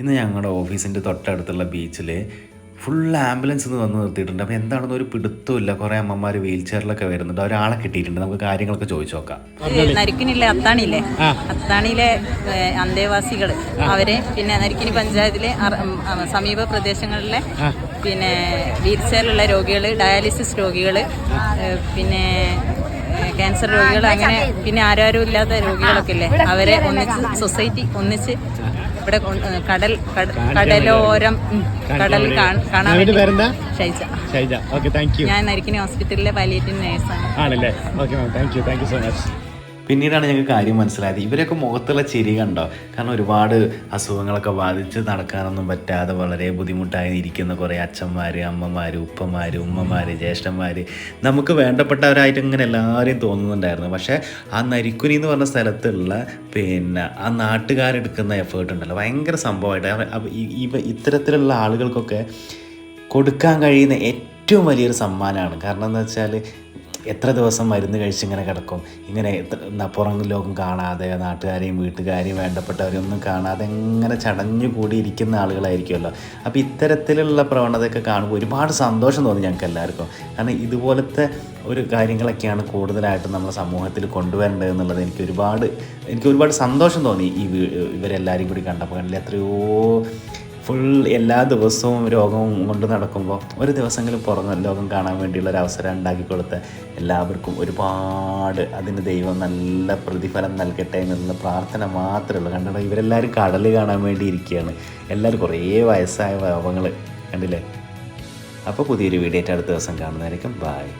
ഇന്ന് ഞങ്ങളുടെ ഓഫീസിൻ്റെ തൊട്ടടുത്തുള്ള ബീച്ചിൽ ഫുൾ ആംബുലൻസ് വന്ന് നിർത്തിയിട്ടുണ്ട്. അപ്പോൾ എന്താണെന്ന് ഒരു പിടുത്തമില്ല. കുറേ അമ്മമാർ വീൽ ചെയറിലൊക്കെ വരുന്നുണ്ട്. ഒരാളെ കിട്ടിയിട്ടുണ്ട്. നമുക്ക് കാര്യങ്ങളൊക്കെ ചോദിച്ചു നോക്കാം. നരിക്കുനിലെ അത്താണിയിലെ അന്തേവാസികൾ അവരെ, പിന്നെ നരിക്കുനി പഞ്ചായത്തിലെ സമീപ പ്രദേശങ്ങളിലെ പിന്നെ വീൽ ചെയറിലുള്ള രോഗികൾ, ഡയാലിസിസ് രോഗികൾ, പിന്നെ ക്യാൻസർ രോഗികൾ, അങ്ങനെ പിന്നെ ആരും ഇല്ലാത്ത രോഗികളൊക്കെ ഇല്ലേ, അവരെ ഒന്നിച്ച് സൊസൈറ്റി ഒന്നിച്ച് ഇവിടെ കടലോരം കടൽ കാണാൻ വേണ്ടി. ഷൈജ. ഞാൻ നരിക്കുനി ഹോസ്പിറ്റലിലെ പാലിയേറ്റീവ് നേഴ്സാണ്. ആണല്ലേ? Okay ma'am, thank you so much. പിന്നീടാണ് ഞങ്ങൾക്ക് കാര്യം മനസ്സിലായത്. ഇവരൊക്കെ മുഖത്തുള്ള ചിരി കണ്ടോ? കാരണം ഒരുപാട് അസുഖങ്ങളൊക്കെ ബാധിച്ച് നടക്കാനൊന്നും പറ്റാതെ വളരെ ബുദ്ധിമുട്ടായി ഇരിക്കുന്ന കുറേ അച്ഛന്മാർ, അമ്മമാർ, ഉപ്പമാർ, ഉമ്മമാർ, ജ്യേഷ്ഠന്മാർ, നമുക്ക് വേണ്ടപ്പെട്ടവരായിട്ട് ഇങ്ങനെ എല്ലാവരെയും തോന്നുന്നുണ്ടായിരുന്നു. പക്ഷേ ആ നരിക്കുനി എന്ന് പറഞ്ഞ സ്ഥലത്തുള്ള പിന്നെ ആ നാട്ടുകാരെടുക്കുന്ന എഫേർട്ട് ഉണ്ടല്ലോ, ഭയങ്കര സംഭവമായിട്ട് ഇത്തരത്തിലുള്ള ആളുകൾക്കൊക്കെ കൊടുക്കാൻ കഴിയുന്ന ഏറ്റവും വലിയൊരു സമ്മാനമാണ്. കാരണം എന്താ വെച്ചാൽ എത്ര ദിവസം മരുന്ന് കഴിച്ചിങ്ങനെ കിടക്കും, ഇങ്ങനെ പുറം ലോകം കാണാതെ, നാട്ടുകാരെയും വീട്ടുകാരെയും വേണ്ടപ്പെട്ടവരെയും ഒന്നും കാണാതെ ഇങ്ങനെ ചടഞ്ഞു കൂടി ഇരിക്കുന്ന ആളുകളായിരിക്കുമല്ലോ. അപ്പോൾ ഇത്തരത്തിലുള്ള പ്രവണതയൊക്കെ കാണുമ്പോൾ ഒരുപാട് സന്തോഷം തോന്നി ഞങ്ങൾക്ക് എല്ലാവർക്കും. കാരണം ഇതുപോലത്തെ ഒരു കാര്യങ്ങളൊക്കെയാണ് കൂടുതലായിട്ടും നമ്മുടെ സമൂഹത്തിൽ കൊണ്ടുവരേണ്ടത് എന്നുള്ളത് എനിക്ക് ഒരുപാട് സന്തോഷം തോന്നി. ഇവരെല്ലാവരും കൂടി കണ്ടപ്പോൾ കണ്ടില്ല, എത്രയോ ഫുൾ എല്ലാ ദിവസവും രോഗം കൊണ്ട് നടക്കുമ്പോൾ ഒരു ദിവസമെങ്കിലും പുറം ലോകം കാണാൻ വേണ്ടിയുള്ള ഒരു അവസരം ഉണ്ടാക്കി കൊടുത്ത് എല്ലാവർക്കും ഒരുപാട് അതിന് ദൈവം നല്ല പ്രതിഫലം നൽകട്ടെ എന്നുള്ള പ്രാർത്ഥന മാത്രമേ ഉള്ളൂ. കണ്ടോ, ഇവരെല്ലാവരും കടൽ കാണാൻ വേണ്ടി ഇരിക്കുകയാണ്. എല്ലാവരും കുറേ വയസ്സായ പാവങ്ങൾ കണ്ടില്ലേ. അപ്പോൾ പുതിയൊരു വീഡിയോ ആയിട്ട് അടുത്ത ദിവസം കാണുന്നതായിരിക്കും. ബൈ.